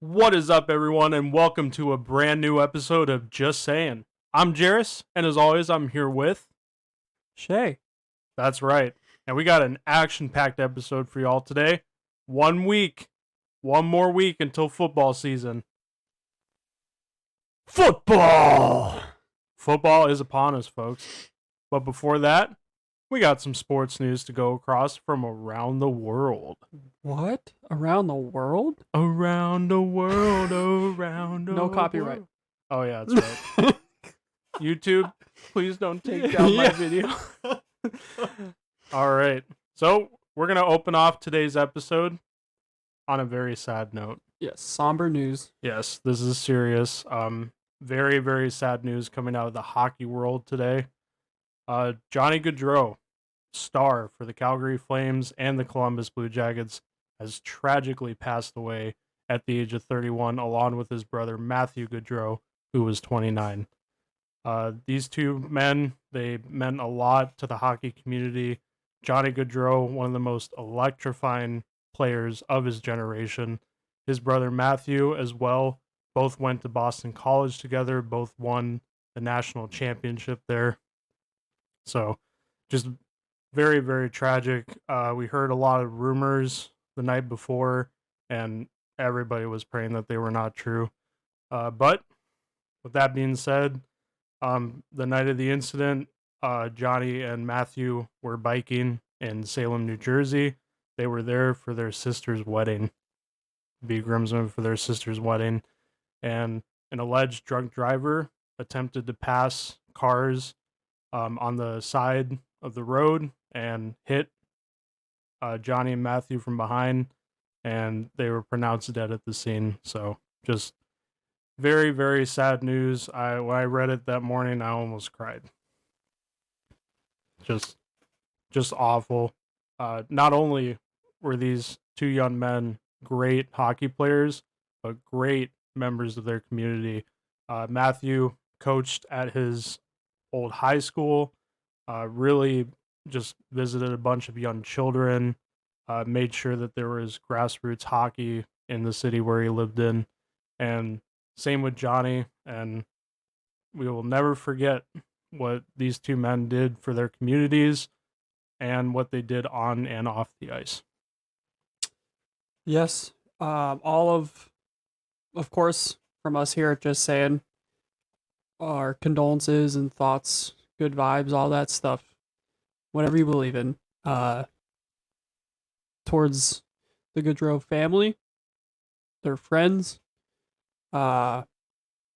What is up, everyone, and welcome to a brand new episode of Just Sayin. I'm Jairus, and as always, I'm here with Shay. That's right. And we got an action-packed episode for y'all today. 1 week, one more week until football season. Football! Football is upon us, folks. But before that, we got some sports news to go across from around the world. What? Around the world? Around the world, around the No world. copyright. Oh, yeah, that's right. YouTube, please don't take down my video. All right. So, we're going to open off today's episode on a very sad note. Yes, somber news. Yes, this is serious. Very, very sad news coming out of the hockey world today. Johnny Gaudreau, star for the Calgary Flames and the Columbus Blue Jackets, has tragically passed away at the age of 31, along with his brother Matthew Gaudreau, who was 29. These two men, they meant a lot to the hockey community. Johnny Gaudreau, one of the most electrifying players of his generation. His brother Matthew as well. Both went to Boston College together. Both won the national championship there. So, just very, very tragic. We heard a lot of rumors the night before, and everybody was praying that they were not true. But with that being said, the night of the incident, Johnny and Matthew were biking in Salem, New Jersey. They were there for their sister's wedding, be groomsmen for their sister's wedding, and an alleged drunk driver attempted to pass cars on the side of the road and hit Johnny and Matthew from behind, and they were pronounced dead at the scene. So just very, very sad news. When I read it that morning, I almost cried. Just awful. Not only were these two young men great hockey players, but great members of their community. Matthew coached at his old high school, really just visited a bunch of young children, made sure that there was grassroots hockey in the city where he lived in, and same with Johnny. And we will never forget what these two men did for their communities and what they did on and off the ice. Yes. All of course, from us here at Just Saying, our condolences and thoughts, good vibes, all that stuff, whatever you believe in, towards the Gaudreau family, their friends, all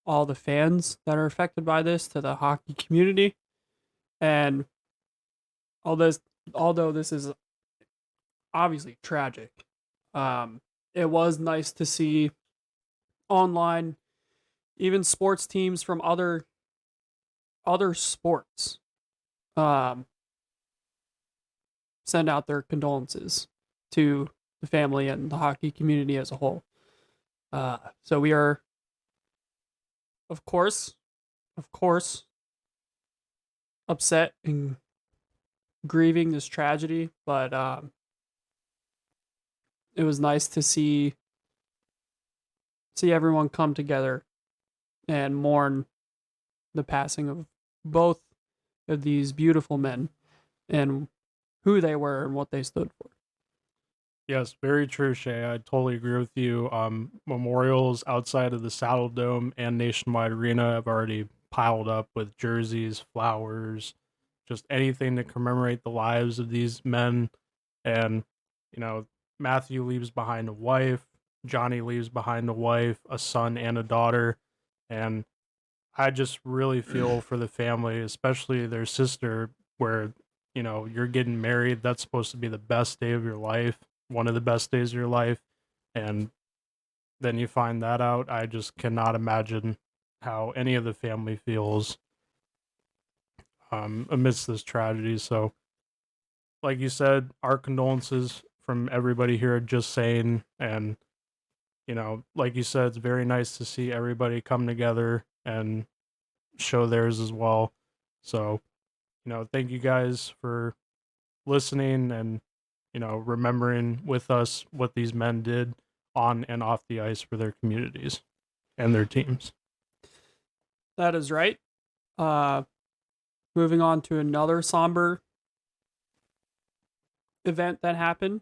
the fans that are affected by this, to the hockey community, and although this is obviously tragic, it was nice to see online, even sports teams from other sports, send out their condolences to the family and the hockey community as a whole. So we are, of course, upset and grieving this tragedy, but it was nice to see everyone come together and mourn the passing of both of these beautiful men and who they were and what they stood for. Yes, very true, Shay. I totally agree with you. Memorials outside of the Saddle Dome and Nationwide Arena have already piled up with jerseys, flowers, just anything to commemorate the lives of these men. And, Matthew leaves behind a wife, Johnny leaves behind a wife, a son, and a daughter. And I just really feel for the family, especially their sister, where, you're getting married. That's supposed to be the best day of your life, one of the best days of your life. And then you find that out. I just cannot imagine how any of the family feels amidst this tragedy. So, like you said, our condolences from everybody here at Just Saying. And, like you said, it's very nice to see everybody come together and show theirs as well. So, thank you guys for listening and, remembering with us what these men did on and off the ice for their communities and their teams. That is right. Moving on to another somber event that happened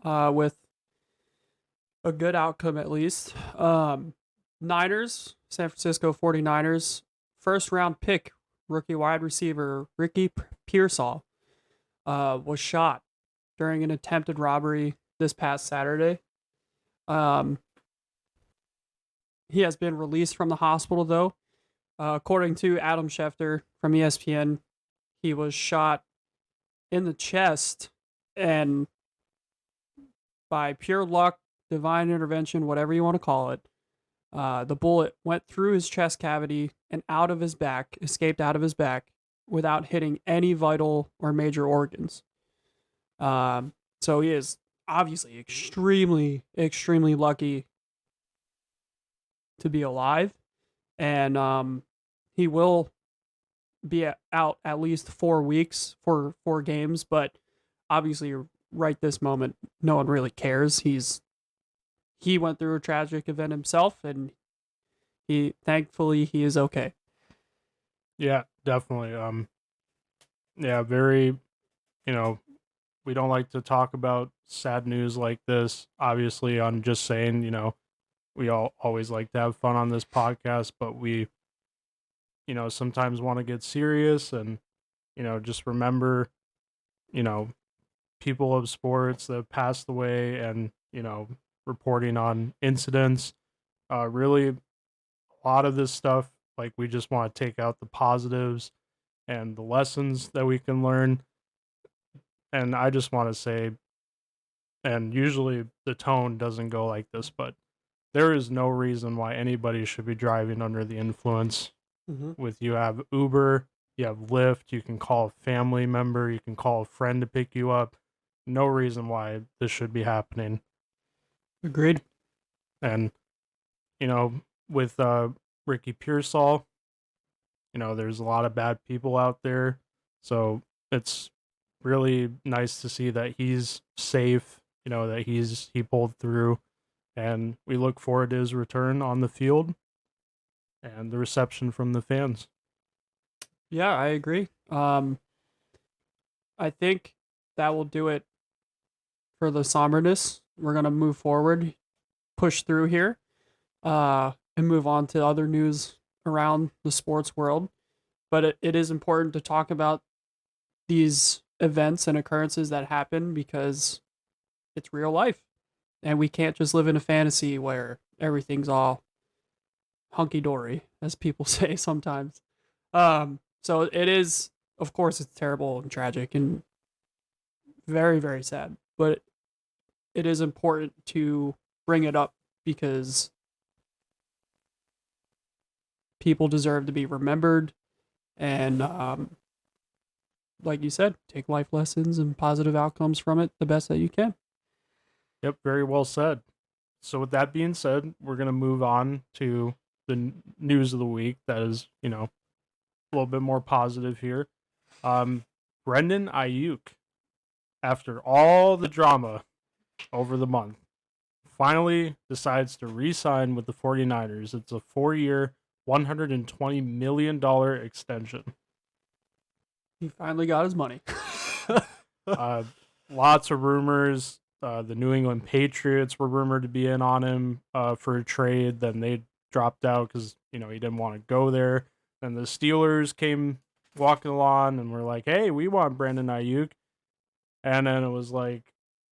with a good outcome at least. Niners, San Francisco 49ers, first round pick, rookie wide receiver Ricky Pearsall was shot during an attempted robbery this past Saturday. He has been released from the hospital, though. According to Adam Schefter from ESPN, he was shot in the chest, and by pure luck, divine intervention, whatever you want to call it, the bullet went through his chest cavity and out of his back, escaped out of his back without hitting any vital or major organs. So he is obviously extremely, extremely lucky to be alive. And he will be out at least 4 weeks for 4 games, but obviously right this moment, no one really cares. He went through a tragic event himself, and thankfully he is okay. Yeah, definitely. Yeah, very, we don't like to talk about sad news like this. Obviously, on Just Saying, we all always like to have fun on this podcast, but we, sometimes want to get serious and, just remember, people of sports that have passed away and, reporting on incidents. Really, a lot of this stuff, like, we just want to take out the positives and the lessons that we can learn. And I just want to say, and usually the tone doesn't go like this, but there is no reason why anybody should be driving under the influence. With you have Uber, you have Lyft, you can call a family member, you can call a friend to pick you up. No reason why this should be happening. Agreed. And, with Ricky Pearsall, there's a lot of bad people out there. So it's really nice to see that he's safe, that he pulled through. And we look forward to his return on the field and the reception from the fans. Yeah, I agree. I think that will do it for the somberness. We're going to move forward, push through here, and move on to other news around the sports world. But it is important to talk about these events and occurrences that happen because it's real life. And we can't just live in a fantasy where everything's all hunky-dory, as people say sometimes. So it is, of course, it's terrible and tragic and very, very sad. But it is important to bring it up because people deserve to be remembered. And like you said, take life lessons and positive outcomes from it the best that you can. Yep, very well said. So with that being said, we're going to move on to the news of the week that is, a little bit more positive here. Brendan Aiyuk, after all the drama over the month, finally decides to re-sign with the 49ers. It's a 4-year, $120 million extension. He finally got his money. Lots of rumors. The New England Patriots were rumored to be in on him for a trade. Then they dropped out because, he didn't want to go there. Then the Steelers came walking along and were like, hey, we want Brandon Aiyuk. And then it was like,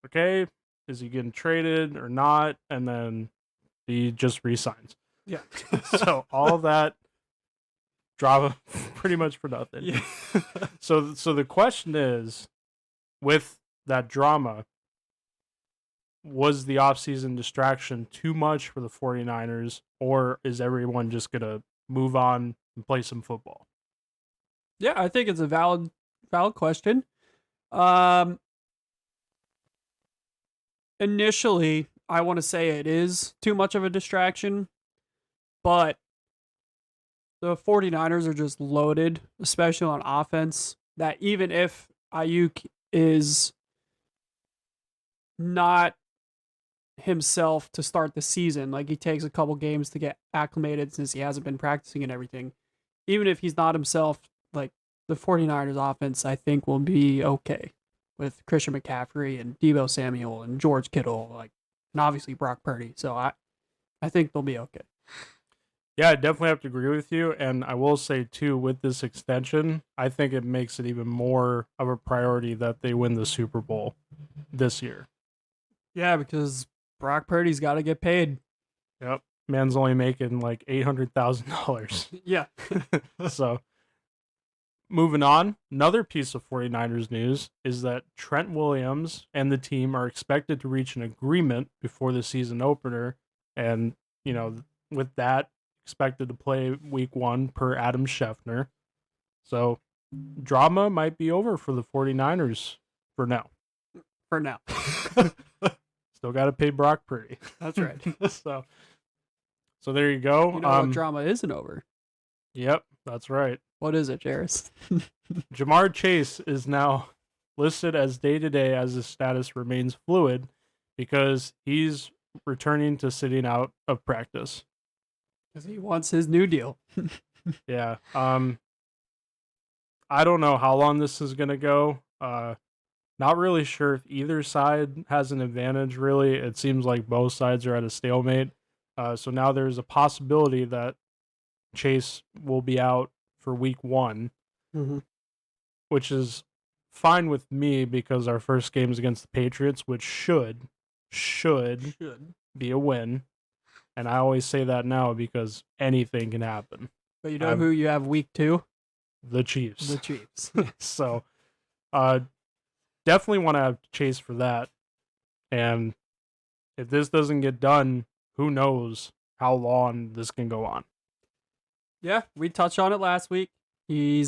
okay, is he getting traded or not? And then he just re-signs. Yeah. So all of that drama pretty much for nothing. Yeah. So the question is, with that drama, was the offseason distraction too much for the 49ers, or is everyone just going to move on and play some football? Yeah, I think it's a valid question. Initially, I want to say it is too much of a distraction, but the 49ers are just loaded, especially on offense, that even if Aiyuk is not himself to start the season. Like he takes a couple games to get acclimated since he hasn't been practicing and everything. Even if he's not himself, like the 49ers offense, I think will be okay with Christian McCaffrey and Deebo Samuel and George Kittle, like, and obviously Brock Purdy. So I think they'll be okay. Yeah, I definitely have to agree with you. And I will say, too, with this extension, I think it makes it even more of a priority that they win the Super Bowl this year. Yeah, because Brock Purdy's got to get paid. Yep. Man's only making like $800,000. Yeah. So, moving on, another piece of 49ers news is that Trent Williams and the team are expected to reach an agreement before the season opener. And, with that, expected to play week 1 per Adam Schefter. So drama might be over for the 49ers for now. For now. Still got to pay Brock Purdy. That's right. so there you go. You know what drama isn't over? Yep, that's right. What is it, Jairus? Jamar Chase is now listed as day-to-day as his status remains fluid because he's returning to sitting out of practice. Because he wants his new deal. Yeah. I don't know how long this is going to go. Not really sure if either side has an advantage, really. It seems like both sides are at a stalemate. So now there's a possibility that Chase will be out for week 1, which is fine with me because our first game is against the Patriots, which should be a win. And I always say that now because anything can happen. But you know who you have week 2? The Chiefs. The Chiefs. So, definitely want to have Chase for that. And if this doesn't get done, who knows how long this can go on. Yeah, we touched on it last week. He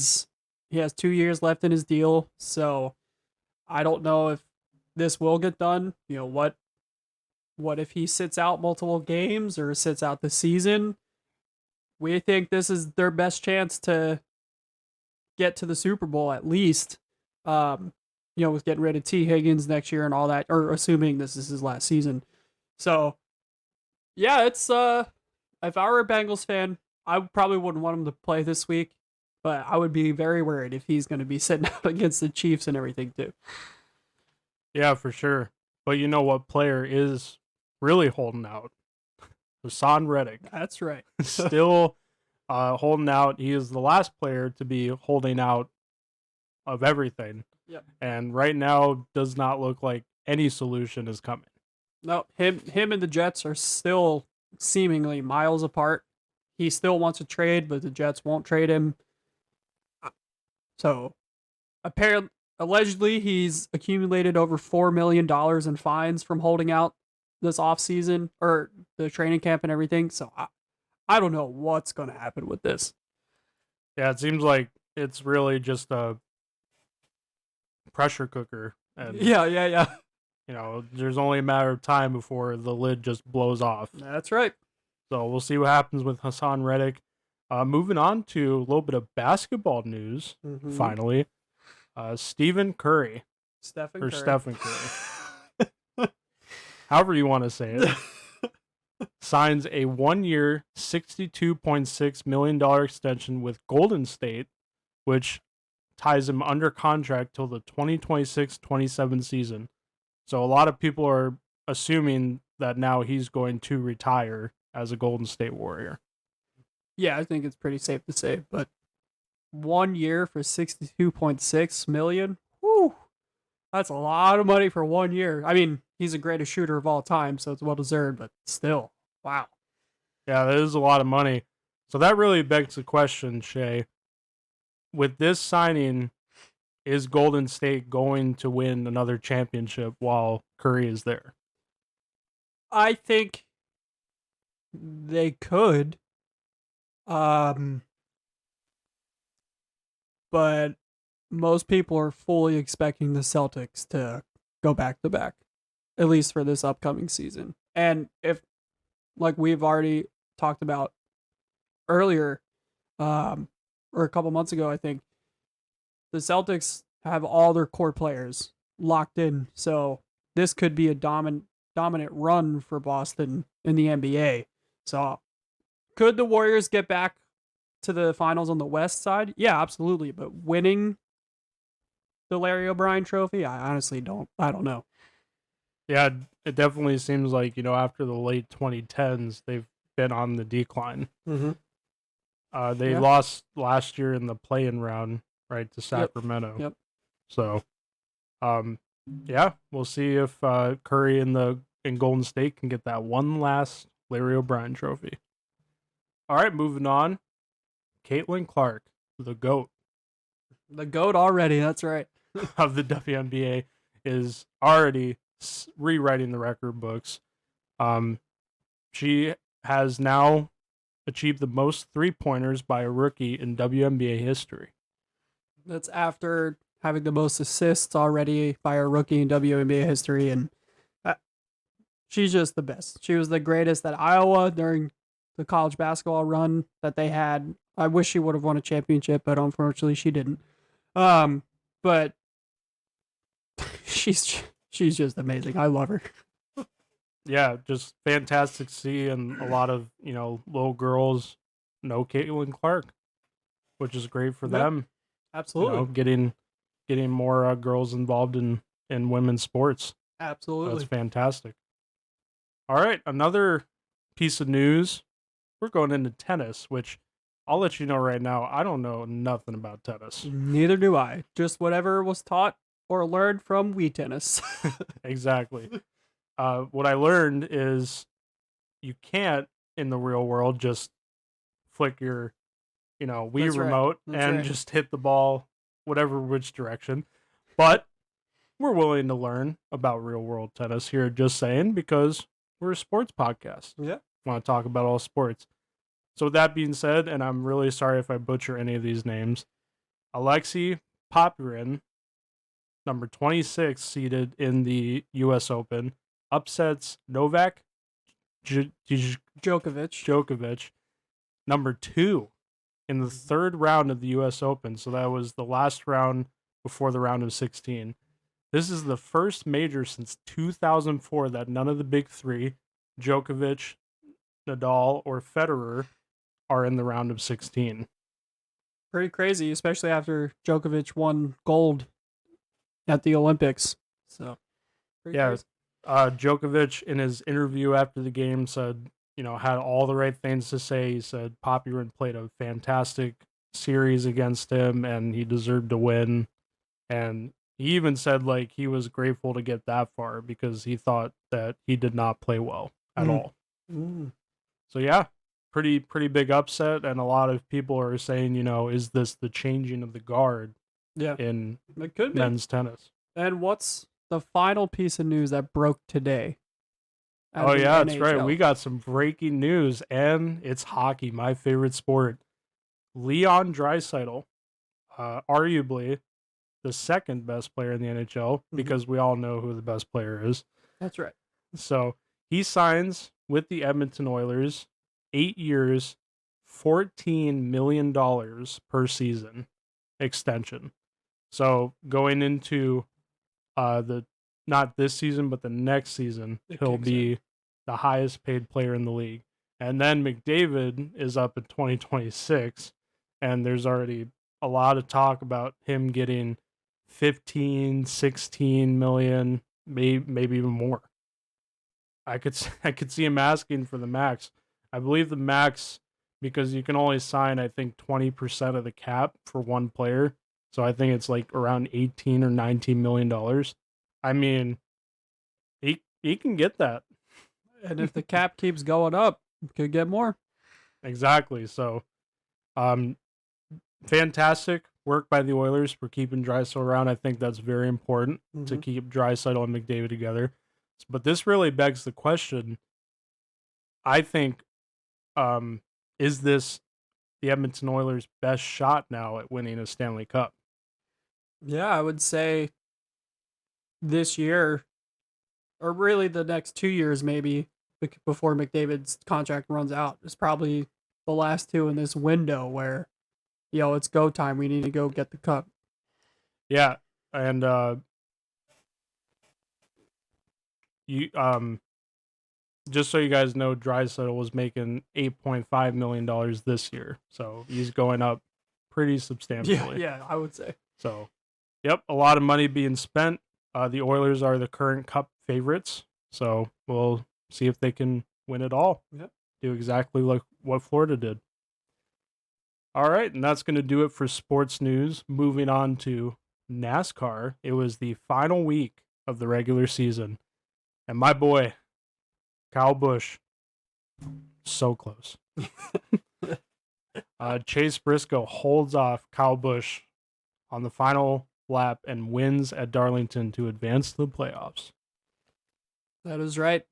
has 2 years left in his deal, so I don't know if this will get done. What if he sits out multiple games or sits out the season? We think this is their best chance to get to the Super Bowl at least. With getting rid of T. Higgins next year and all that, or assuming this is his last season. So, yeah, it's if I were a Bengals fan, I probably wouldn't want him to play this week, but I would be very worried if he's going to be sitting out against the Chiefs and everything too. Yeah, for sure. But you know what player is really holding out? Hassan Reddick. That's right. Still holding out. He is the last player to be holding out of everything. Yep. And right now does not look like any solution is coming. No, him and the Jets are still seemingly miles apart. He still wants to trade, but the Jets won't trade him. So, allegedly, he's accumulated over $4 million in fines from holding out this offseason, or the training camp and everything. So, I don't know what's going to happen with this. Yeah, it seems like it's really just a pressure cooker. And, yeah. There's only a matter of time before the lid just blows off. That's right. So we'll see what happens with Hassan Reddick. Moving on to a little bit of basketball news, finally. Stephen Curry. Stephen Curry. However you want to say it. Signs a 1-year, $62.6 million extension with Golden State, which ties him under contract till the 2026-27 season. So a lot of people are assuming that now he's going to retire as a Golden State Warrior. Yeah, I think it's pretty safe to say, but 1 year for $62.6 million? Whew, that's a lot of money for 1 year. I mean, he's the greatest shooter of all time, so it's well deserved, but still, wow. Yeah, that is a lot of money. So that really begs the question, Shay. With this signing, is Golden State going to win another championship while Curry is there? I think they could. But most people are fully expecting the Celtics to go back to back, at least for this upcoming season. And if, like we've already talked about earlier, or a couple months ago, I think the Celtics have all their core players locked in. So this could be a dominant run for Boston in the NBA. So, could the Warriors get back to the finals on the West side? Yeah, absolutely. But winning the Larry O'Brien Trophy, I honestly don't. I don't know. Yeah, it definitely seems like, after the late 2010s, they've been on the decline. Mm-hmm. They Yeah. lost last year in the play-in round, right, to Sacramento. Yep. So, um, yeah, we'll see if Curry and Golden State can get that one last Larry O'Brien trophy. All right, moving on. Caitlin Clark, the GOAT The GOAT already. That's right. of the WNBA, is already rewriting the record books. She has now achieved the most 3-pointers by a rookie in WNBA history. That's after having the most assists already by a rookie in WNBA history, and she's just the best. She was the greatest at Iowa during the college basketball run that they had. I wish she would have won a championship, but unfortunately she didn't. But she's just amazing. I love her. Yeah, just fantastic to see, and a lot of little girls know Caitlin Clark, which is great for them. Absolutely, Getting more girls involved in women's sports. absolutely. That's fantastic. All right, another piece of news. We're going into tennis, which I'll let you know right now. I don't know nothing about tennis. Neither do I. Just whatever was taught or learned from Wii Tennis. Exactly. What I learned is you can't in the real world just flick your, Wii That's right. remote That's and right. just hit the ball, whatever which direction. But we're willing to learn about real world tennis here at Just Saying because we're a sports podcast. Yeah. Want to talk about all sports. So with that being said, and I'm really sorry if I butcher any of these names, Alexei Popyrin, number 26 seeded in the U.S. Open, upsets Novak Djokovic, number 2 in the third round of the U.S. Open. So that was the last round before the round of 16. This is the first major since 2004 that none of the big three, Djokovic, Nadal, or Federer, are in the round of 16. Pretty crazy, especially after Djokovic won gold at the Olympics. So, Crazy. Djokovic, in his interview after the game, said, had all the right things to say. He said Popyrin played a fantastic series against him and he deserved to win. And he even said, he was grateful to get that far because he thought that he did not play well at all. So, yeah, pretty big upset. And a lot of people are saying, is this the changing of the guard in it could men's tennis? And what's the final piece of news that broke today? Oh, yeah, that's right. We got some breaking news, and it's hockey, my favorite sport. Leon Draisaitl, arguably the second best player in the NHL, because we all know who the best player is. That's right. So he signs with the Edmonton Oilers, 8 years, $14 million per season extension. So going into not this season, but the next season, he'll be the highest paid player in the league. And then McDavid is up in 2026, and there's already a lot of talk about him getting 15, 16 million, maybe even more. I could see him asking for the max. I believe the max, because you can only sign, I think, 20% of the cap for one player. So I think it's around $18 or $19 million. I mean, he can get that. And if the cap keeps going up, could get more. Exactly. So, fantastic work by the Oilers for keeping Draisaitl around. I think that's very important to keep Draisaitl and McDavid together. But this really begs the question. I think, is this the Edmonton Oilers' best shot now at winning a Stanley Cup? Yeah, I would say this year, or really the next 2 years, maybe before McDavid's contract runs out, is probably the last two in this window where, it's go time. We need to go get the cup. Yeah, and just so you guys know, Draisaitl was making $8.5 million this year, so he's going up pretty substantially. Yeah, I would say. So, yep, a lot of money being spent. The Oilers are the current Cup favorites, so we'll see if they can win it all. Yep. Do exactly like what Florida did. All right, and that's going to do it for sports news. Moving on to NASCAR. It was the final week of the regular season, and my boy, Kyle Busch, so close. Chase Briscoe holds off Kyle Busch on the final lap and wins at Darlington to advance to the playoffs. That is right.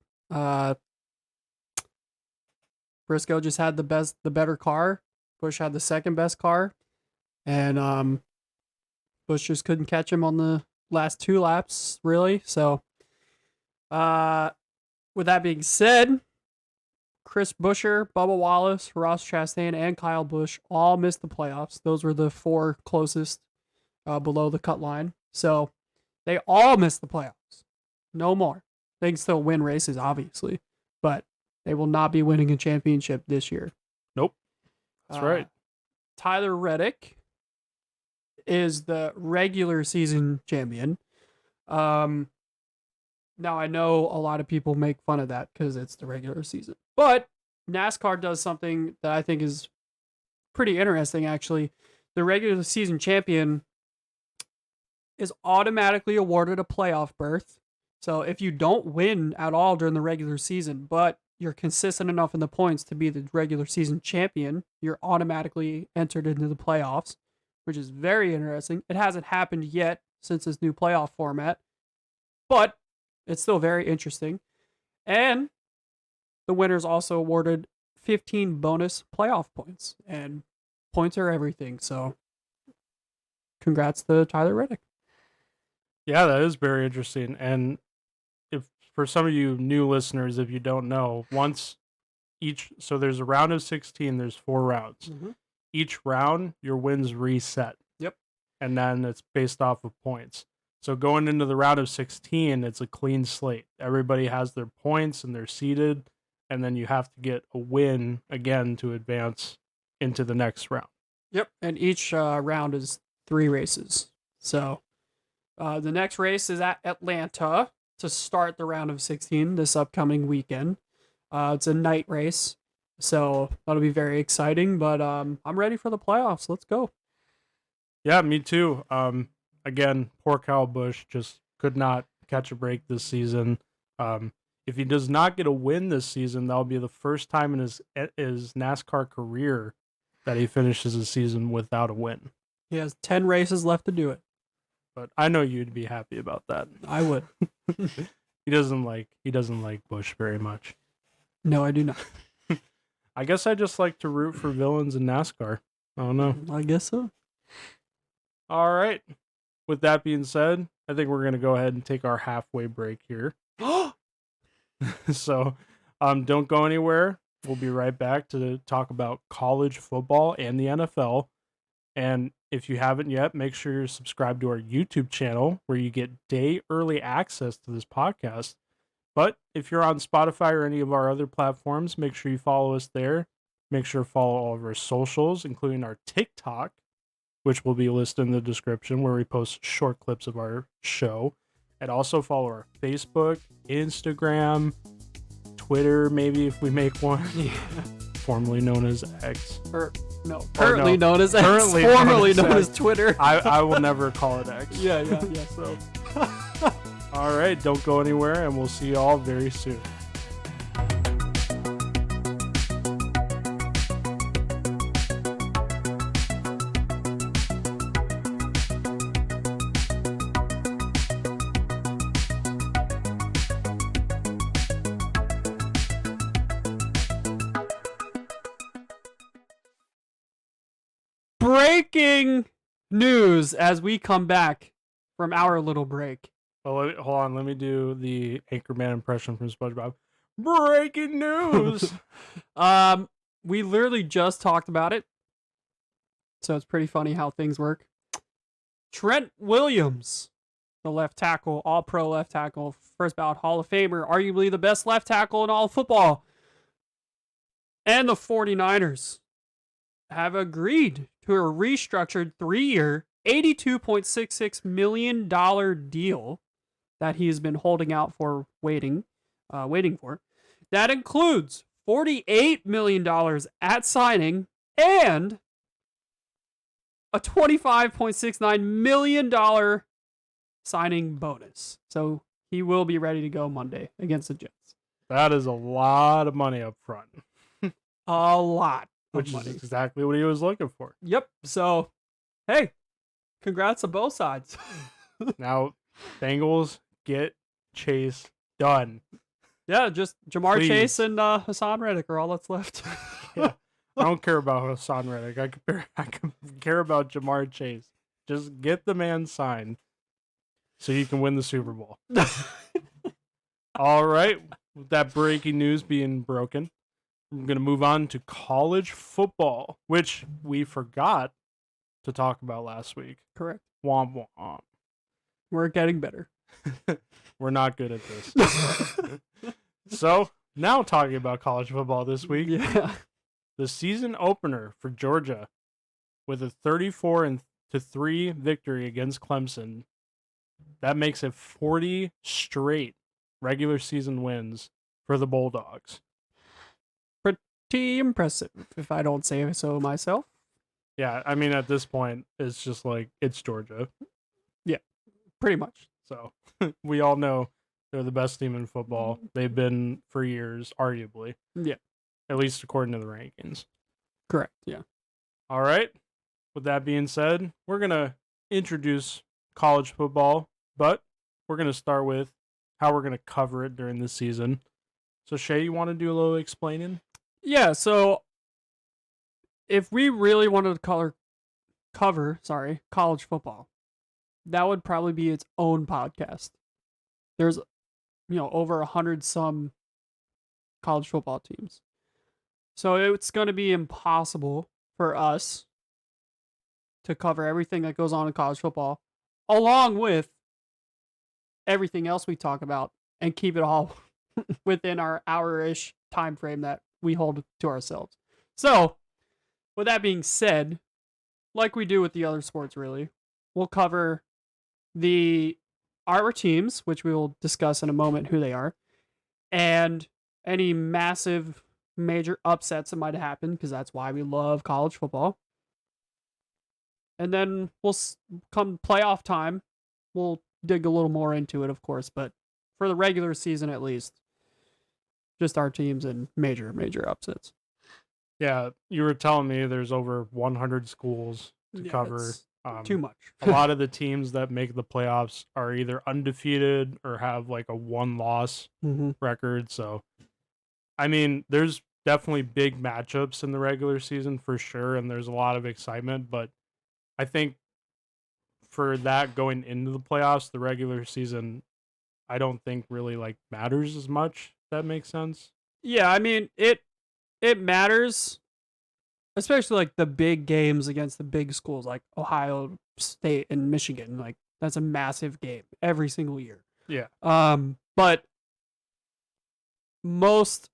Briscoe just had the better car. Busch had the second best car, and Busch just couldn't catch him on the last 2 laps, really. So, with that being said, Chris Buescher, Bubba Wallace, Ross Chastain, and Kyle Busch all missed the playoffs. Those were the 4 closest below the cut line. So they all missed the playoffs. No more. They can still win races, obviously, but they will not be winning a championship this year. Nope. That's right. Tyler Reddick is the regular season champion. Now, I know a lot of people make fun of that because it's the regular season. But NASCAR does something that I think is pretty interesting, actually. The regular season champion is automatically awarded a playoff berth. So if you don't win at all during the regular season, but you're consistent enough in the points to be the regular season champion, you're automatically entered into the playoffs, which is very interesting. It hasn't happened yet since this new playoff format, but it's still very interesting. And the winner's also awarded 15 bonus playoff points. And points are everything. So congrats to Tyler Reddick. Yeah, that is very interesting. And if for some of you new listeners, if you don't know, so there's a round of 16, there's 4 rounds. Mm-hmm. Each round, your wins reset. Yep. And then it's based off of points. So going into the round of 16, it's a clean slate. Everybody has their points and they're seeded, and then you have to get a win again to advance into the next round. Yep. And each round is 3 races. So the next race is at Atlanta to start the round of 16 this upcoming weekend. It's a night race, so that'll be very exciting, but I'm ready for the playoffs. Let's go. Yeah, me too. Again, poor Kyle Busch just could not catch a break this season. If he does not get a win this season, that'll be the first time in his NASCAR career that he finishes a season without a win. He has 10 races left to do it. But I know you'd be happy about that. I would. He doesn't like Busch very much. No, I do not. I guess I just like to root for villains in NASCAR. I don't know. I guess so. All right. With that being said, I think we're going to go ahead and take our halfway break here. So don't go anywhere. We'll be right back to talk about college football and the NFL. And if you haven't yet, make sure you're subscribed to our YouTube channel where you get day early access to this podcast. But if you're on Spotify or any of our other platforms, make sure you follow us there. Make sure to follow all of our socials, including our TikTok, which will be listed in the description, where we post short clips of our show. And also follow our Facebook, Instagram, Twitter, maybe if we make one. Yeah. Formerly known as X. Currently known as X. Formerly known as Twitter. I will never call it X. Yeah. So, all right, don't go anywhere, and we'll see you all very soon. Breaking news as we come back from our little break. Well, hold on. Let me do the Anchorman impression from SpongeBob. Breaking news! We literally just talked about it, so it's pretty funny how things work. Trent Williams the left tackle, all pro left tackle, first ballot Hall of Famer, arguably the best left tackle in all of football. And the 49ers have agreed to a restructured 3-year, $82.66 million deal that he's been holding out for, waiting for. That includes $48 million at signing and a $25.69 million signing bonus. So he will be ready to go Monday against the Jets. That is a lot of money up front. A lot of Which money. is exactly what he was looking for. Yep. So, hey, congrats on both sides. Now, Bengals get Chase done. Yeah, just Jamar Please. Chase and Hassan Reddick are all that's left. Yeah. I don't care about Hassan Reddick. I care about Jamar Chase. Just get the man signed so you can win the Super Bowl. All right. With that breaking news being broken, we're going to move on to college football, which we forgot to talk about last week. Correct. Womp womp. We're getting better. We're not good at this. So, now talking about college football this week. Yeah. The season opener for Georgia with a 34-3 victory against Clemson. That makes it 40 straight regular season wins for the Bulldogs. Pretty impressive, if I don't say so myself. Yeah, I mean, at this point, it's just like, it's Georgia. Pretty much. So, we all know they're the best team in football. They've been for years, arguably. Yeah. At least according to the rankings. Correct. Yeah. All right. With that being said, we're going to introduce college football, but we're going to start with how we're going to cover it during this season. So, Shay, you want to do a little explaining? Yeah. So, if we really wanted to cover college football, that would probably be its own podcast. There's, over 100 some college football teams. So it's going to be impossible for us to cover everything that goes on in college football, along with everything else we talk about, and keep it all within our hour-ish time frame that we hold to ourselves. So, with that being said, like we do with the other sports, really, we'll cover our teams, which we will discuss in a moment who they are, and any massive major upsets that might happen, because that's why we love college football. And then we'll come playoff time, we'll dig a little more into it, of course, but for the regular season at least, just our teams and major upsets. Yeah, you were telling me there's over 100 schools to cover. Too much. A lot of the teams that make the playoffs are either undefeated or have like a one-loss record. So, I mean, there's definitely big matchups in the regular season for sure, and there's a lot of excitement. But I think for that going into the playoffs, the regular season, I don't think really like matters as much. If that makes sense. Yeah, I mean it matters. Especially like the big games against the big schools like Ohio State and Michigan. Like that's a massive game every single year. Yeah. But most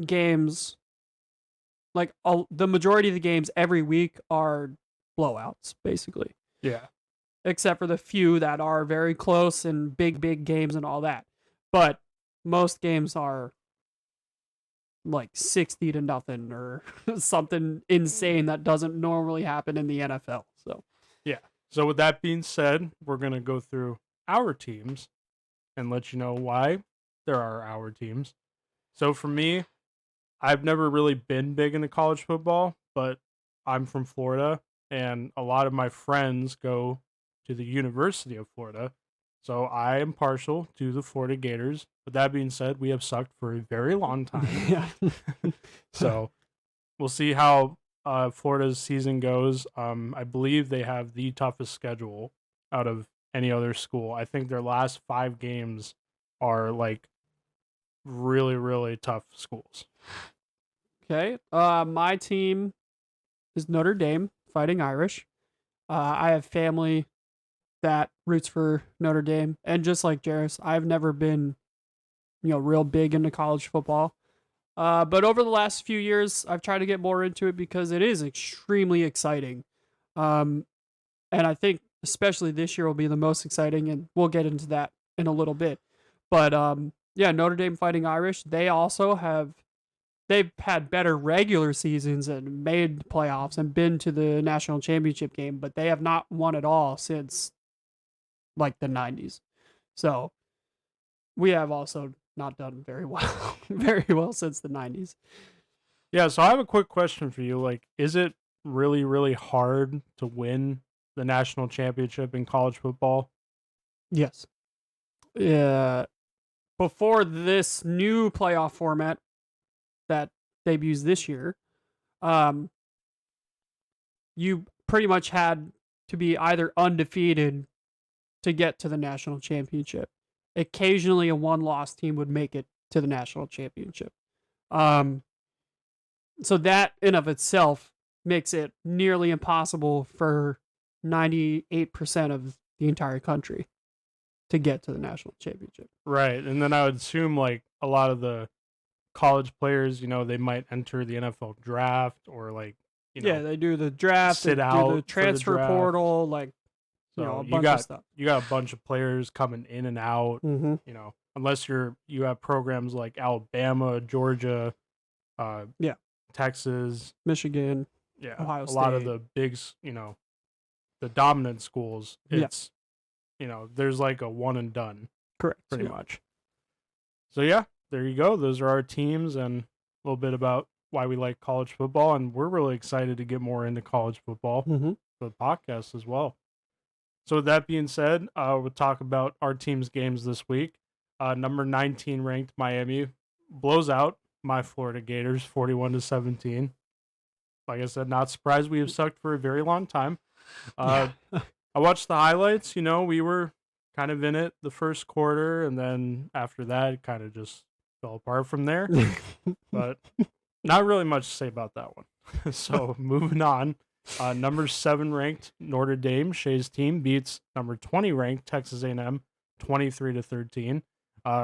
games, like the majority of the games every week are blowouts, basically. Yeah. Except for the few that are very close and big games and all that. But most games are like 60-0 or something insane that doesn't normally happen in the NFL. So, yeah. So with that being said, we're going to go through our teams and let you know why there are our teams. So for me, I've never really been big into college football, but I'm from Florida and a lot of my friends go to the University of Florida. So I am partial to the Florida Gators. With that being said, we have sucked for a very long time. Yeah. So we'll see how Florida's season goes. I believe they have the toughest schedule out of any other school. I think their last 5 games are like really, really tough schools. Okay. My team is Notre Dame, Fighting Irish. I have family that roots for Notre Dame. And just like Jarris, I've never been, real big into college football. But over the last few years, I've tried to get more into it because it is extremely exciting. Um, and I think especially this year will be the most exciting, and we'll get into that in a little bit. But yeah, Notre Dame Fighting Irish, they've had better regular seasons and made playoffs and been to the national championship game, but they have not won at all since like the 90s. So we have also not done very well, very well since the 90s. Yeah, so I have a quick question for you. Like, is it really, really hard to win the national championship in college football? Yes. Yeah. Before this new playoff format that debuts this year, you pretty much had to be either undefeated to get to the national championship. Occasionally, a one-loss team would make it to the national championship. So that in of itself makes it nearly impossible for 98% of the entire country to get to the national championship. Right. And then I would assume like a lot of the college players, they might enter the NFL draft or like, Yeah, they do the draft, sit they out do for the the transfer draft. portal, like So a you bunch got of stuff. you got a bunch of players coming in and out, Mm-hmm. unless you have programs like Alabama, Georgia, Yeah. Texas, Michigan, yeah, Ohio a lot of State. the big, the dominant schools. Yeah. It's, there's like a one and done Correct. pretty much. So yeah, there you go. Those are our teams and a little bit about why we like college football, and we're really excited to get more into college football Mm-hmm. for the podcast as well. So with that being said, we'll talk about our team's games this week. Number 19 ranked Miami blows out my Florida Gators 41-17. Like I said, not surprised. We have sucked for a very long time. I watched the highlights. We were kind of in it the first quarter, and then after that, it kind of just fell apart from there. But not really much to say about that one. So moving on. Number 7 ranked Notre Dame, Shay's team, beats number 20 ranked Texas A&M 23-13.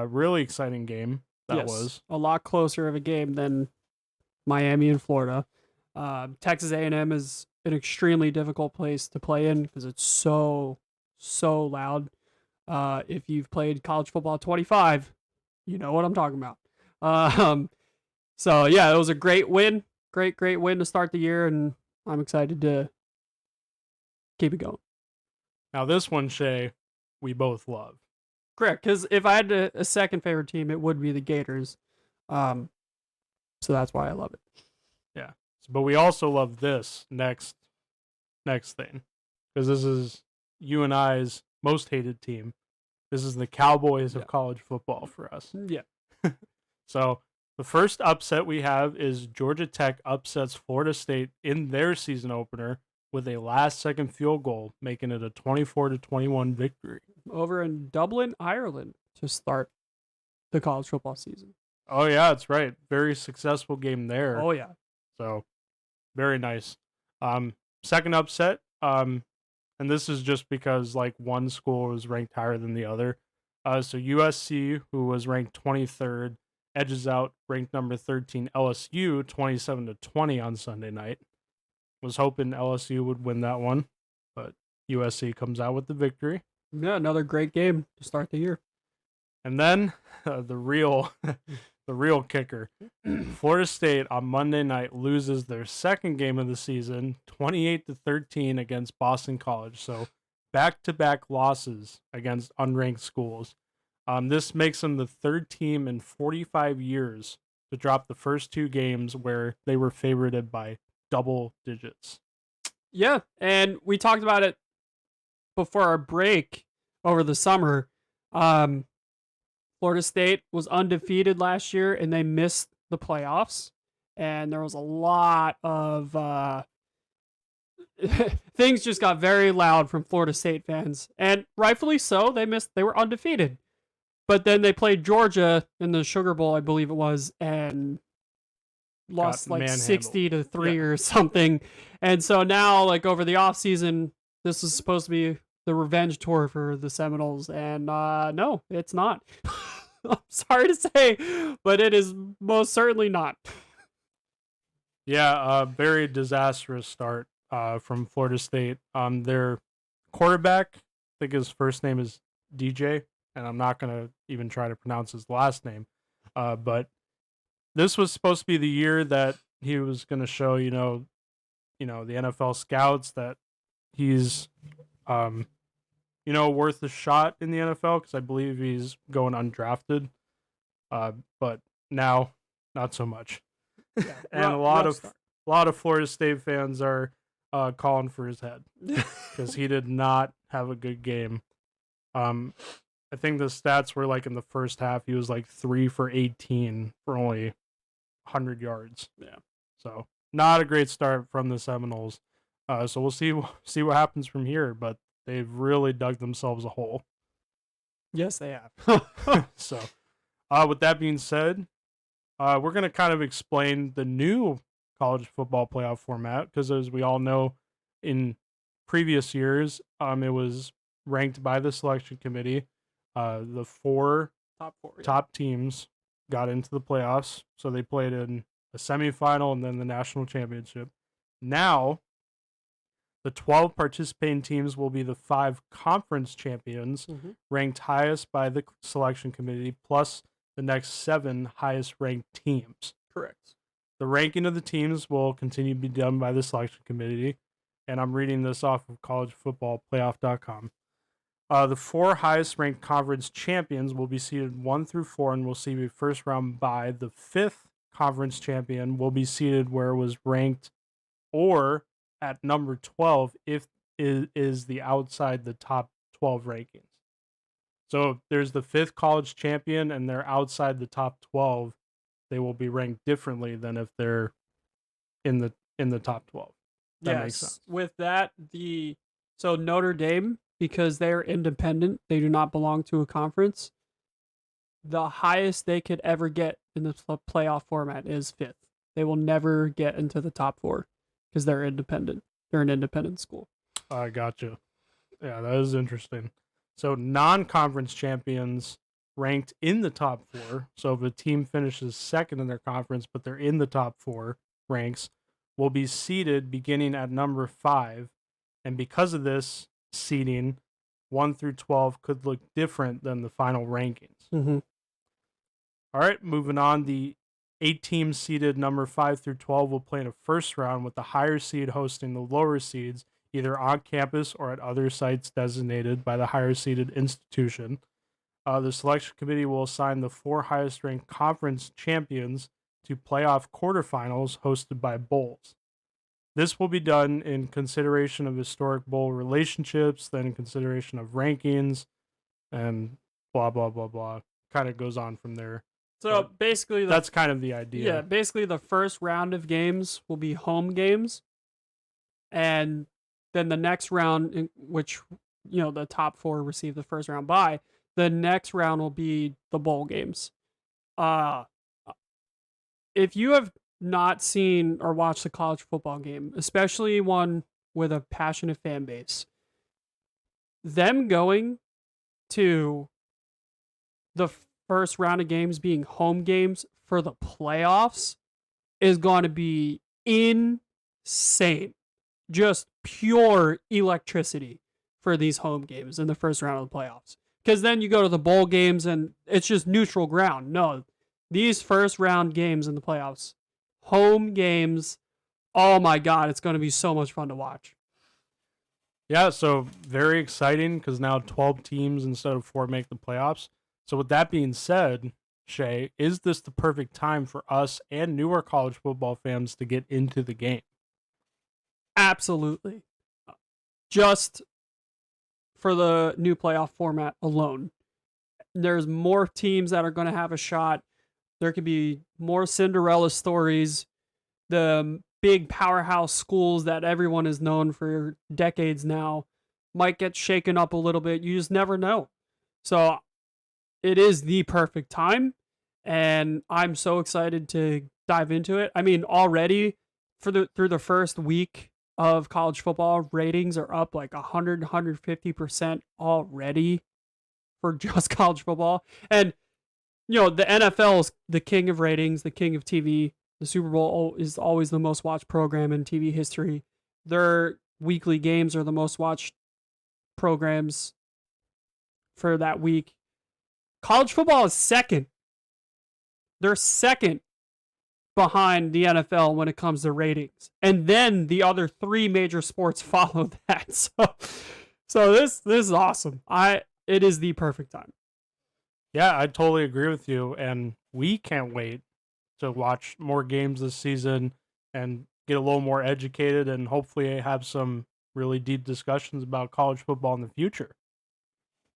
Really exciting game that was. A lot closer of a game than Miami and Florida. Texas A&M is an extremely difficult place to play in because it's so loud. If you've played college football 25, you know what I'm talking about. So yeah, it was a great win, great win to start the year, and I'm excited to keep it going. Now this one, Shay, we both love. Correct, because if I had a second favorite team, it would be the Gators. So that's why I love it. Yeah, but we also love this next thing, because this is you and I's most hated team. This is the Cowboys of college football for us. Yeah. So the first upset we have is Georgia Tech upsets Florida State in their season opener with a last-second field goal, making it a 24-21 victory. Over in Dublin, Ireland, to start the college football season. Oh, yeah, that's right. Very successful game there. Oh, yeah. So, very nice. Second upset, and this is just because, like, one school was ranked higher than the other. So USC, who was ranked 23rd, edges out ranked number 13 LSU 27-20 on Sunday night. Was hoping LSU would win that one, but USC comes out with the victory. Yeah, another great game to start the year. And then the real kicker. Florida State on Monday night loses their second game of the season, 28-13 against Boston College. So back-to-back losses against unranked schools. This makes them the third team in 45 years to drop the first two games where they were favorited by double digits. Yeah, and we talked about it before our break over the summer. Florida State was undefeated last year, and they missed the playoffs. And there was a lot of things just got very loud from Florida State fans, and rightfully so. They were undefeated, but then they played Georgia in the Sugar Bowl, I believe it was, and lost like 60-3 or something. And so now, like over the offseason, this is supposed to be the revenge tour for the Seminoles, and no, it's not. I'm sorry to say, but it is most certainly not. Yeah, very disastrous start from Florida State. Their quarterback, I think his first name is DJ, and I'm not gonna even try to pronounce his last name. But this was supposed to be the year that he was gonna show, the NFL scouts that he's, um, worth a shot in the NFL because I believe he's going undrafted. But now, not so much. Yeah, And a lot of Florida State fans are calling for his head because he did not have a good game. I think the stats were like in the first half he was like 3 for 18 for only 100 yards. Yeah. So not a great start from the Seminoles. So we'll see what happens from here, but they've really dug themselves a hole. Yes, they have. So with that being said, we're going to kind of explain the new college football playoff format because, as we all know, in previous years, it was ranked by the selection committee. The Top four. top teams got into the playoffs, so they played in a semifinal and then the national championship. Now, the 12 participating teams will be the 5 conference champions, ranked highest by the selection committee, plus the next 7 highest ranked teams. Correct. The ranking of the teams will continue to be done by the selection committee, and I'm reading this off of collegefootballplayoff.com. The 4 highest ranked conference champions will be seeded 1 through 4 and will see a first round bye. The 5th conference champion will be seeded where it was ranked or at number 12 if it is the outside the top 12 rankings. So there's the 5th college champion and they're outside the top 12. They will be ranked differently than if they're in the top 12. That makes sense. With that, so Notre Dame, because they're independent, they do not belong to a conference. The highest they could ever get in the playoff format is 5th. They will never get into the top 4 because they're independent. They're an independent school. I gotcha. Yeah, that is interesting. So non-conference champions ranked in the top 4. So if a team finishes second in their conference, but they're in the top 4 ranks, will be seeded beginning at number 5. And because of this seeding, 1 through 12 could look different than the final rankings. All right, moving on. The 8 teams seeded number 5 through 12 will play in a first round with the higher seed hosting the lower seeds, either on campus or at other sites designated by the higher seeded institution. The selection committee will assign the 4 highest ranked conference champions to playoff quarterfinals hosted by bowls. This will be done in consideration of historic bowl relationships, then in consideration of rankings, and blah, blah, blah, blah. Kind of goes on from there. So But basically, that's kind of the idea. Yeah, basically the first round of games will be home games, and then the next round, in which the top 4 receive the first round bye. The next round will be the bowl games. If you have not seen or watched a college football game, especially one with a passionate fan base, them going to the first round of games being home games for the playoffs is going to be insane. Just pure electricity for these home games in the first round of the playoffs. Because then you go to the bowl games and it's just neutral ground. No, these first round games in the playoffs, home games, oh my God, it's going to be so much fun to watch. Yeah, so very exciting because now 12 teams instead of 4 make the playoffs. So with that being said, Shay, is this the perfect time for us and newer college football fans to get into the game? Absolutely. Just for the new playoff format alone. There's more teams that are going to have a shot. There could be more Cinderella stories. The big powerhouse schools that everyone has known for decades now might get shaken up a little bit. You just never know. So it is the perfect time, and I'm so excited to dive into it. I mean, already through the first week of college football ratings are up like 100, 150% already for just college football. And, the NFL is the king of ratings, the king of TV. The Super Bowl is always the most watched program in TV history. Their weekly games are the most watched programs for that week. College football is second. They're second behind the NFL when it comes to ratings. And then the other three major sports follow that. So this is awesome. It is the perfect time. Yeah, I totally agree with you, and we can't wait to watch more games this season and get a little more educated and hopefully have some really deep discussions about college football in the future.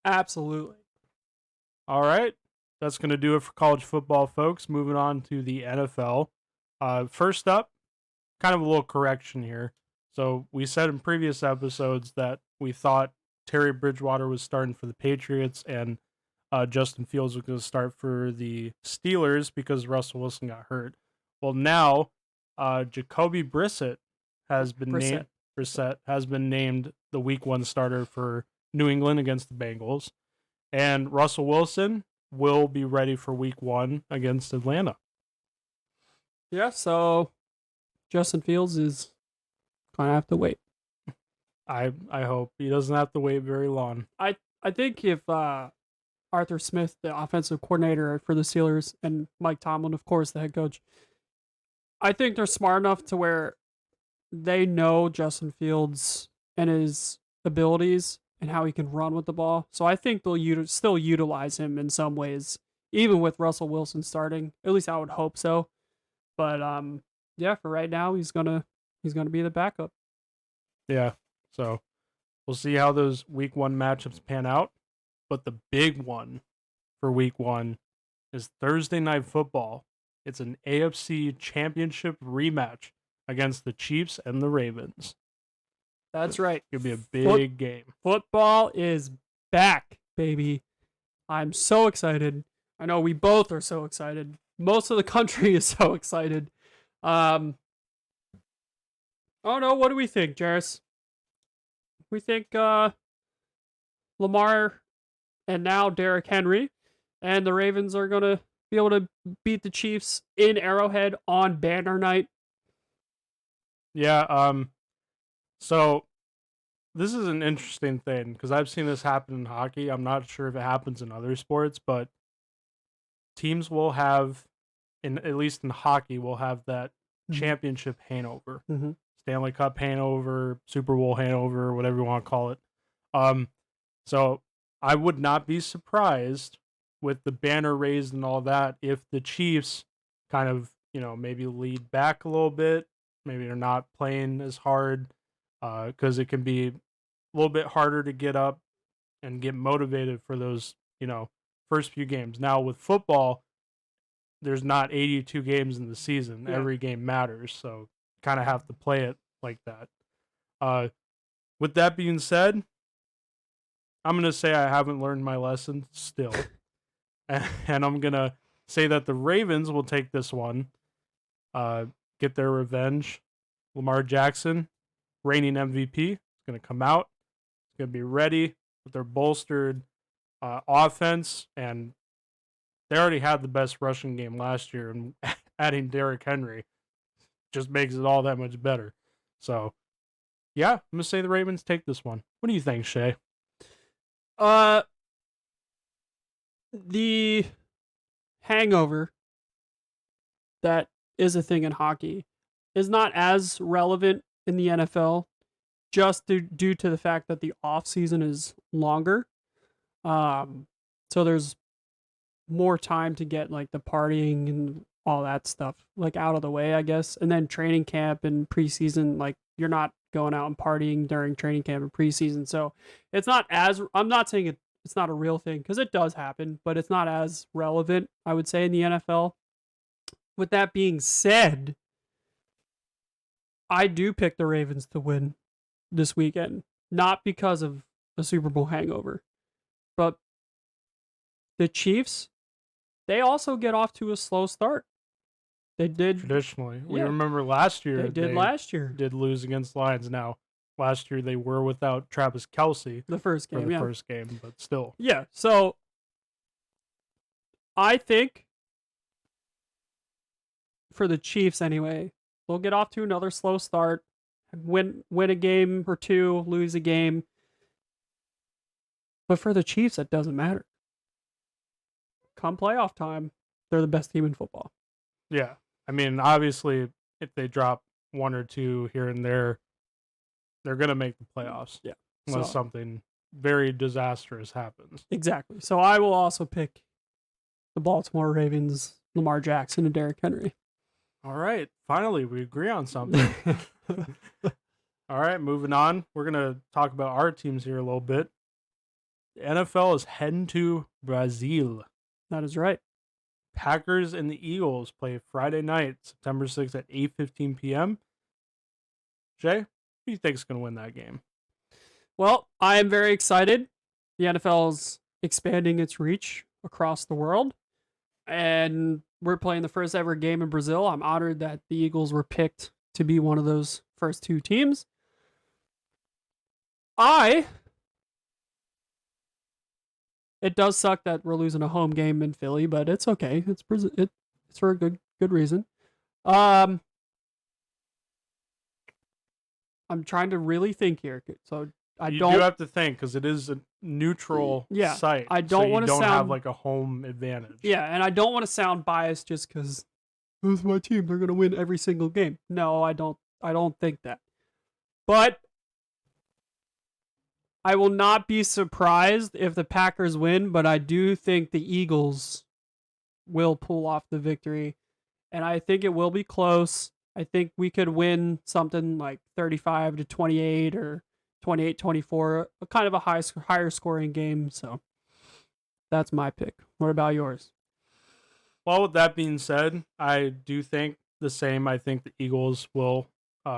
Absolutely. All right, that's going to do it for college football, folks. Moving on to the NFL. First up, kind of a little correction here. So we said in previous episodes that we thought Terry Bridgewater was starting for the Patriots and Justin Fields was going to start for the Steelers because Russell Wilson got hurt. Well, now Jacoby Brissett has been named. Brissett has been named the Week 1 starter for New England against the Bengals, and Russell Wilson will be ready for Week 1 against Atlanta. Yeah, so Justin Fields is gonna have to wait. I hope he doesn't have to wait very long. I think if Arthur Smith, the offensive coordinator for the Steelers, and Mike Tomlin, of course, the head coach, I think they're smart enough to where they know Justin Fields and his abilities and how he can run with the ball. So I think they'll still utilize him in some ways, even with Russell Wilson starting. At least I would hope so. But yeah, for right now, he's gonna be the backup. Yeah, so we'll see how those Week 1 matchups pan out. But the big one for Week 1 is Thursday Night Football. It's an AFC Championship rematch against the Chiefs and the Ravens. That's right. It'll be a big game. Football is back, baby. I'm so excited. I know we both are so excited. Most of the country is so excited. Oh no, what do we think, Jairus? We think Lamar and now Derrick Henry and the Ravens are gonna be able to beat the Chiefs in Arrowhead on banner night. Yeah, so this is an interesting thing because I've seen this happen in hockey. I'm not sure if it happens in other sports, but teams will have, at least in hockey, will have that championship hangover, Stanley Cup hangover, Super Bowl hangover, whatever you want to call it. So I would not be surprised with the banner raised and all that if the Chiefs kind of, maybe lead back a little bit. Maybe they're not playing as hard because it can be a little bit harder to get up and get motivated for those, first few games. Now with football, there's not 82 games in the season. Yeah. Every game matters, so kind of have to play it like that. With that being said, I'm going to say I haven't learned my lesson still. And I'm going to say that the Ravens will take this one, get their revenge. Lamar Jackson, reigning MVP, is going to come out. It's going to be ready with their bolstered offense, and they already had the best rushing game last year, and adding Derrick Henry just makes it all that much better. So, yeah, I'm going to say the Ravens take this one. What do you think, Shay? The hangover that is a thing in hockey is not as relevant in the NFL just due to the fact that the off season is longer. So there's more time to get like the partying and all that stuff like out of the way, I guess. And then training camp and preseason, like you're not going out and partying during training camp and preseason. So it's not as, I'm not saying it's not a real thing because it does happen, but it's not as relevant, I would say, in the NFL. With that being said, I do pick the Ravens to win this weekend, not because of a Super Bowl hangover, but the Chiefs, they also get off to a slow start. They did. traditionally. We Yeah. remember last year They did last year. did lose against the Lions. Now, last year they were without Travis Kelce The first for game, the yeah. first game, but still. Yeah, so I think for the Chiefs anyway, they'll get off to another slow start, win a game or two, lose a game. But for the Chiefs, it doesn't matter. Come playoff time, they're the best team in football. Yeah. I mean, obviously, if they drop one or two here and there, they're going to make the playoffs. Yeah. Unless something very disastrous happens. Exactly. So I will also pick the Baltimore Ravens, Lamar Jackson, and Derrick Henry. All right. Finally, we agree on something. All right. Moving on. We're going to talk about our teams here a little bit. The NFL is heading to Brazil. That is right. Packers and the Eagles play Friday night, September 6th at 8:15 p.m. Jay, who do you think is going to win that game? Well, I am very excited. The NFL is expanding its reach across the world, and we're playing the first ever game in Brazil. I'm honored that the Eagles were picked to be one of those first two teams. It does suck that we're losing a home game in Philly, but it's okay. It's for a good reason. I'm trying to really think here. So you do have to think because it is a neutral site. I don't want to sound have like a home advantage. Yeah, and I don't want to sound biased just because this is my team. They're gonna win every single game. No, I don't. I don't think that. But I will not be surprised if the Packers win. But I do think the Eagles will pull off the victory, and I think it will be close. I think we could win something like 35-28 or 28-24, kind of a higher scoring game. So that's my pick. What about yours? Well, with that being said, I do think the same. I think the Eagles will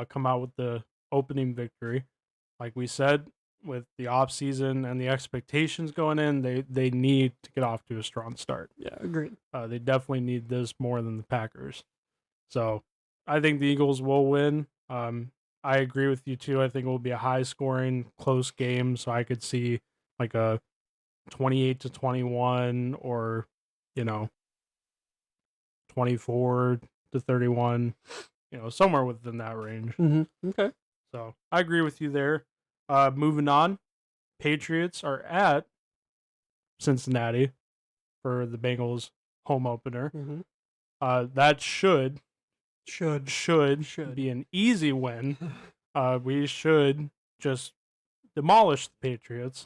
come out with the opening victory. Like we said, with the offseason and the expectations going in, they need to get off to a strong start. Yeah, agreed. They definitely need this more than the Packers. So I think the Eagles will win. I agree with you too. I think it will be a high scoring, close game. So I could see like a 28-21 or, 24-31, somewhere within that range. Mm-hmm. Okay. So I agree with you there. Moving on, Patriots are at Cincinnati for the Bengals home opener. Mm-hmm. That should Should be an easy win. We should just demolish the Patriots.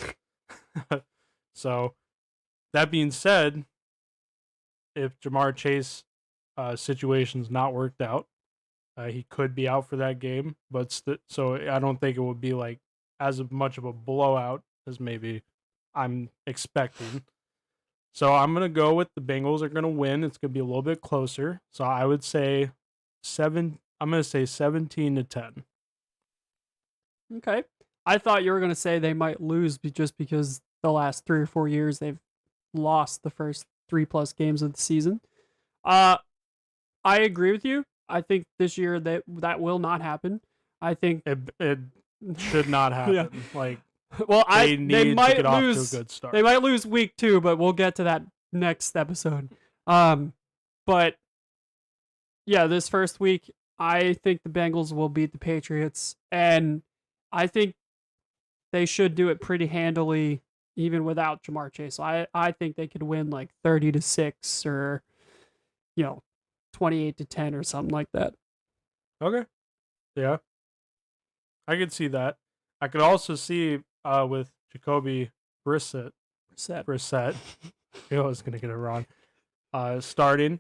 So, that being said, if Jamar Chase situation's not worked out, he could be out for that game. But so I don't think it would be like as much of a blowout as maybe I'm expecting. So I'm gonna go with the Bengals are gonna win. It's gonna be a little bit closer. So I would say 17-10. Okay. I thought you were going to say they might lose just because the last 3 or 4 years they've lost the first 3+ games of the season. I agree with you. I think this year that will not happen. I think it should not happen. Yeah. Like, well, they might to get off to a good start. They might lose week 2, but we'll get to that next episode. But yeah, this first week, I think the Bengals will beat the Patriots, and I think they should do it pretty handily, even without Jamar Chase. So I think they could win like 30-6 or 28-10 or something like that. Okay, yeah, I could see that. I could also see with Jacoby Brissett. I was gonna get it wrong. Starting.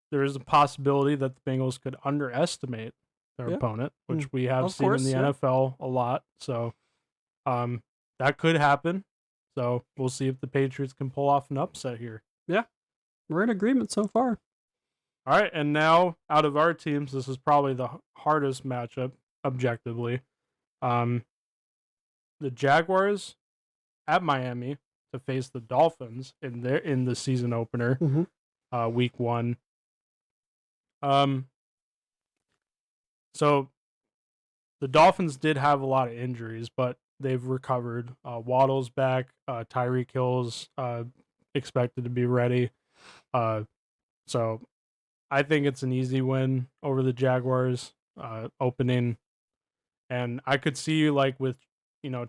There is a possibility that the Bengals could underestimate their opponent, which we have seen in the NFL a lot. So that could happen. So we'll see if the Patriots can pull off an upset here. Yeah, we're in agreement so far. All right, and now out of our teams, this is probably the hardest matchup objectively. The Jaguars at Miami to face the Dolphins in the season opener, week 1. Um, so the Dolphins did have a lot of injuries, but they've recovered. Waddle's back. Tyreek Hill's expected to be ready. So I think it's an easy win over the Jaguars opening. And I could see like with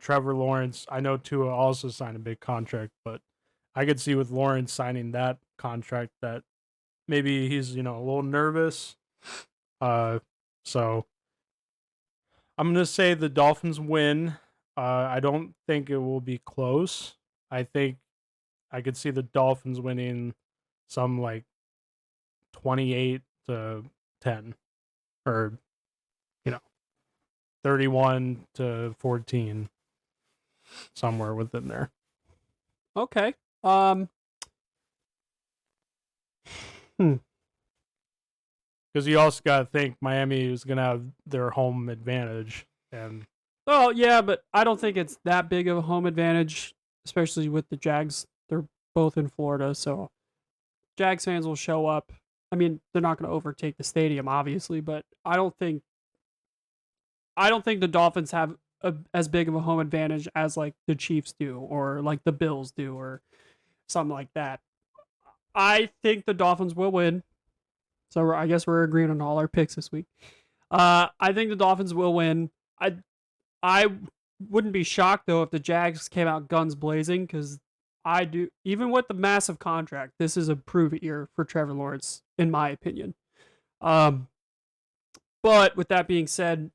Trevor Lawrence. I know Tua also signed a big contract, but I could see with Lawrence signing that contract that maybe he's a little nervous. So I'm gonna say the Dolphins win. I don't think it will be close. I think I could see the Dolphins winning some like 28-10 or you know 31-14 somewhere within there. Okay. Because you also got to think Miami is going to have their home advantage. And well, yeah, but I don't think it's that big of a home advantage, especially with the Jags. They're both in Florida, so Jags fans will show up. I mean, they're not going to overtake the stadium, obviously, but I don't think the Dolphins have as big of a home advantage as like the Chiefs do, or like the Bills do, or something like that. I think the Dolphins will win. So I guess we're agreeing on all our picks this week. I think the Dolphins will win. I wouldn't be shocked though if the Jags came out guns blazing, because I do, even with the massive contract, this is a prove it year for Trevor Lawrence, in my opinion. But with that being said,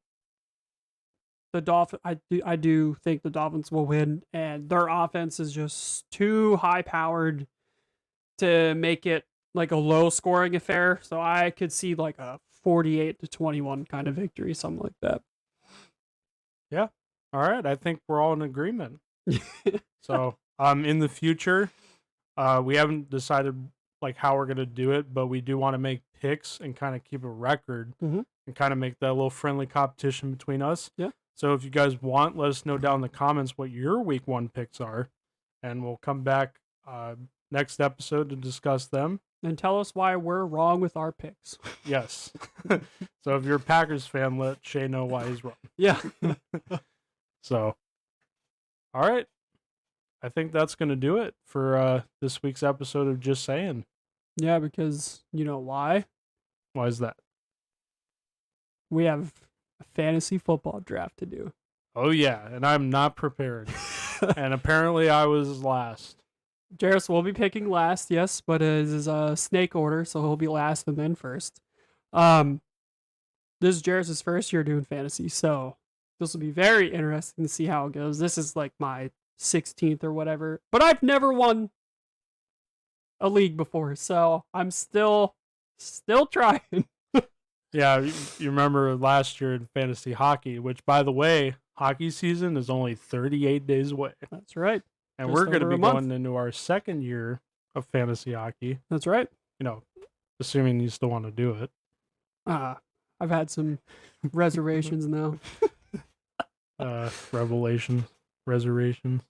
I do think the Dolphins will win, and their offense is just too high powered to make it like a low scoring affair. So I could see like a 48-21 kind of victory, something like that. yeah, all right. I think we're all in agreement. So in the future, we haven't decided like how we're gonna do it, but we do want to make picks and kind of keep a record and kind of make that a little friendly competition between us. Yeah. So if you guys want, let us know down in the comments what your week 1 picks are, and we'll come back next episode to discuss them. And tell us why we're wrong with our picks. Yes. So if you're a Packers fan, let Shay know why he's wrong. Yeah. So, all right. I think that's going to do it for this week's episode of Just Sayin. Yeah, because you know why? Why is that? We have a fantasy football draft to do. Oh, yeah. And I'm not prepared. And apparently I was last. Jairus will be picking last, yes, but it is a snake order, so he'll be last and then first. This is Jairus' first year doing fantasy, so this will be very interesting to see how it goes. This is like my 16th or whatever, but I've never won a league before, so I'm still trying. Yeah, you remember last year in fantasy hockey, which, by the way, hockey season is only 38 days away. That's right. And Just we're going to over be a month. going into our second year of fantasy hockey. That's right. Assuming you still want to do it. I've had some reservations now. Reservations.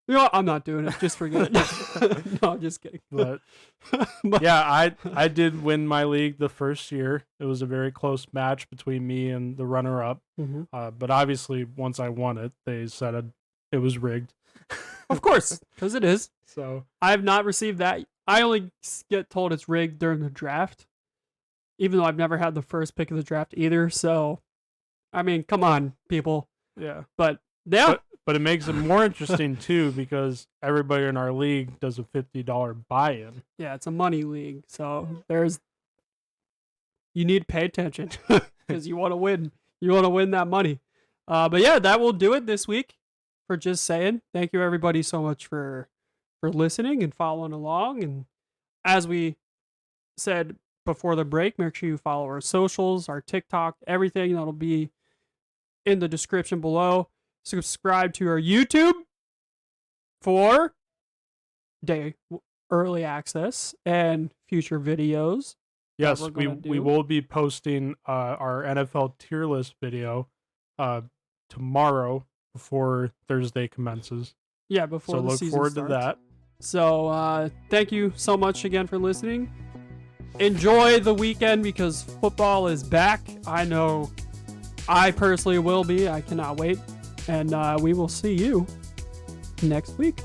You know what? I'm not doing it. Just forget it. No, I'm just kidding. But yeah, I did win my league the first year. It was a very close match between me and the runner-up. But obviously, once I won it, they said it was rigged. Of course, because it is. So I have not received that. I only get told it's rigged during the draft, even though I've never had the first pick of the draft either. So, I mean, come on, people. yeah. But yeah. But it makes it more interesting too, because everybody in our league does a $50 buy-in. Yeah, it's a money league, so you need to pay attention because you want to win. You want to win that money. But yeah, that will do it this week for Just Saying. Thank you everybody so much for listening and following along. And as we said before the break, make sure you follow our socials, our TikTok, everything that'll be in the description below. Subscribe to our YouTube for early access and future videos. Yes, we will be posting our NFL tier list video tomorrow before Thursday commences. Yeah, before so the look season forward starts. to that. So thank you so much again for listening. enjoy the weekend because football is back. I know I personally will be. I cannot wait. And we will see you next week.